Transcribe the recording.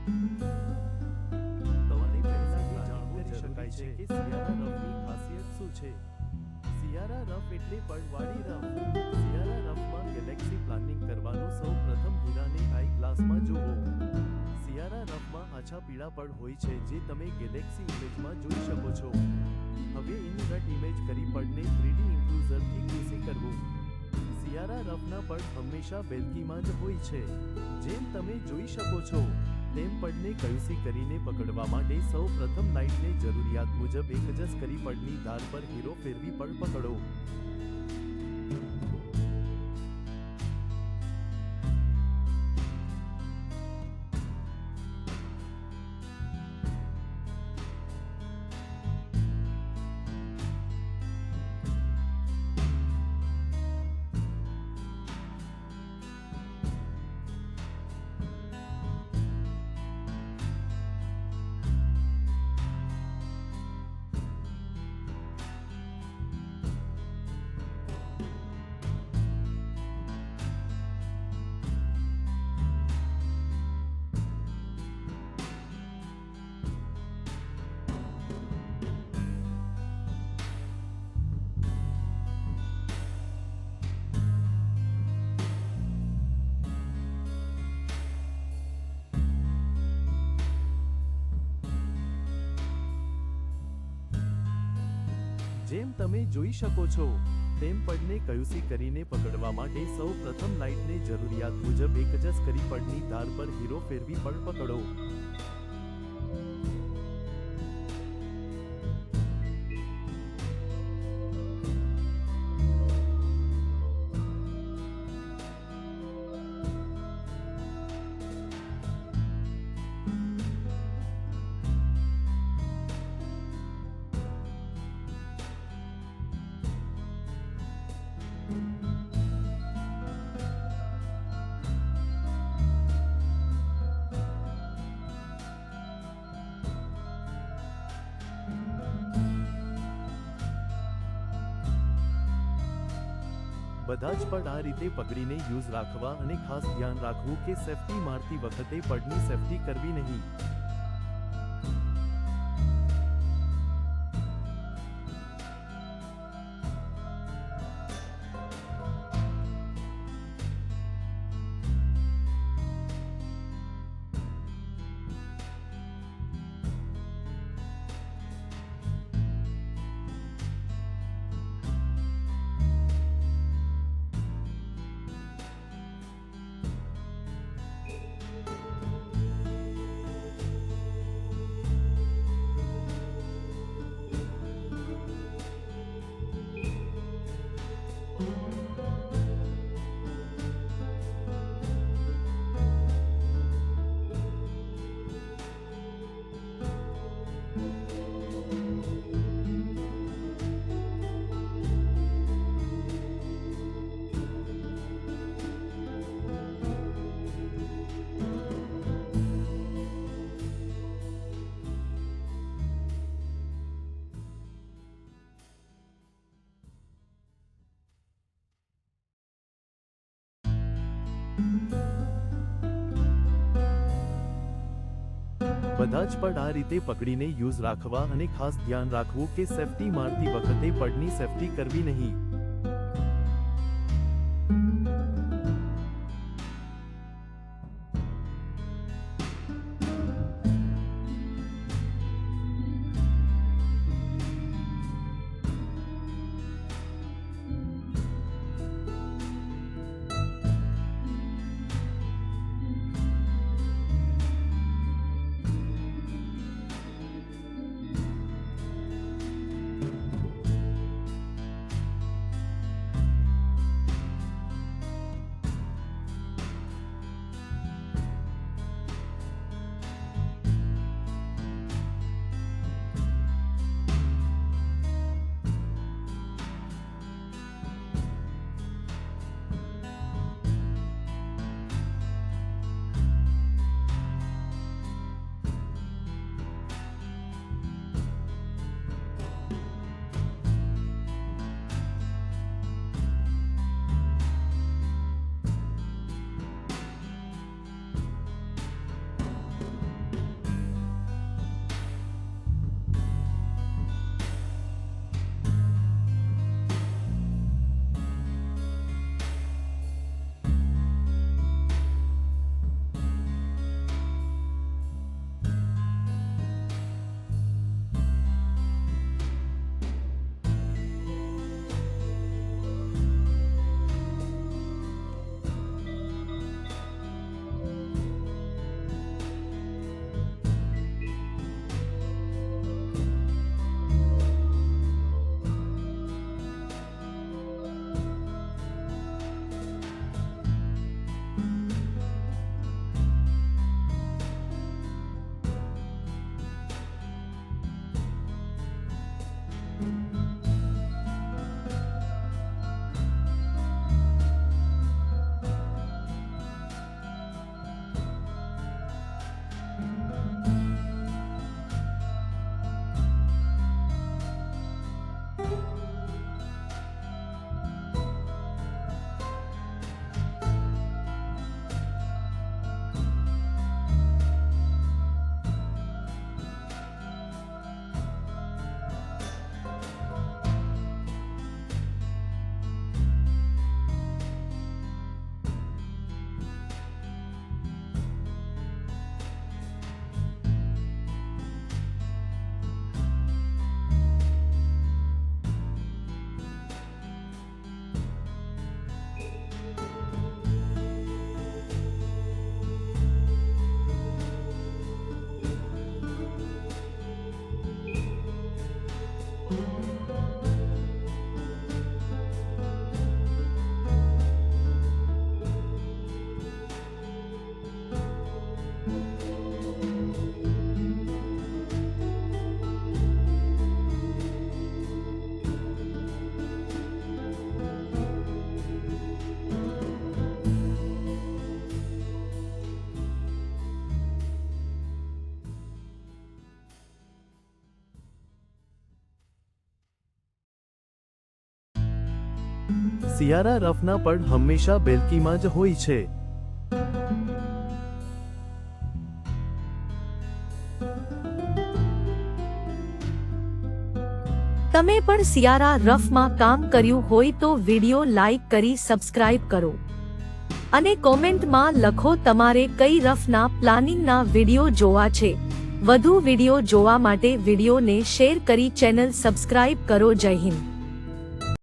તમારે પહેલાથી જાણવું કરી શકાય છે કે સિયારા રફની ખાસિયત શું છે. સિયારા રફ એટલે પડવાળી રફ. સિયારા રફમાં ગેલેક્સી પ્લાનિંગ કરવાનો સૌ પ્રથમ હીરાને આઈ ગ્લાસમાં જુઓ. સિયારા રફમાં આછા પીળા પડ હોય છે જે તમે ગેલેક્સી ઇમેજમાં જોઈ શકો છો. હવે ઇનવર્ટ ઇમેજ કરી પડને 3D ઇન્ક્લુઝરથી ક્યુસી કરવું. સિયારા રફના પડ હંમેશા બેલકીમાં જ હોય છે. જેમ તમે જોઈ શકો છો તેમ પડને કયુસી કરીને પકડવા માટે સૌ પ્રથમ લાઇટને જરૂરિયાત મુજબ એડજસ્ટ કરી પડની ધાર પર હીરો ફેરવી પડ પકડો. જેમ તમે જોઈ શકો છો તેમ પડને કયુસી કરીને પકડવા માટે સૌ પ્રથમ લાઇટને જરૂરિયાત મુજબ એડજસ્ટ કરી પડની ધાર પર હીરો ફેરવી પડ પકડો. બધા જ પડ આ રીતે પકડીને યુઝ રાખવા અને ખાસ ધ્યાન રાખવું કે સેફટી મારતી વખતે પડની સેફટી કરવી નહીં. બધા જ પડ આ રીતે પકડીને યુઝ રાખવા અને ખાસ ધ્યાન રાખવું કે સેફટી મારતી વખતે પડની સેફટી કરવી નહીં. સિયારા રફના પડ હંમેશા બેલકીમાં જ હોય છે. તમે પણ સિયારા રફમાં કામ કર્યું હોય તો વિડિયો લાઈક કરી સબસ્ક્રાઇબ કરો અને કોમેન્ટમાં લખો તમારે કઈ રફના પ્લાનિંગના વિડિયો જોવા છે. વધુ વિડિયો જોવા માટે વિડિયોને શેર કરી ચેનલ સબસ્ક્રાઇબ કરો. જય હિન્દ.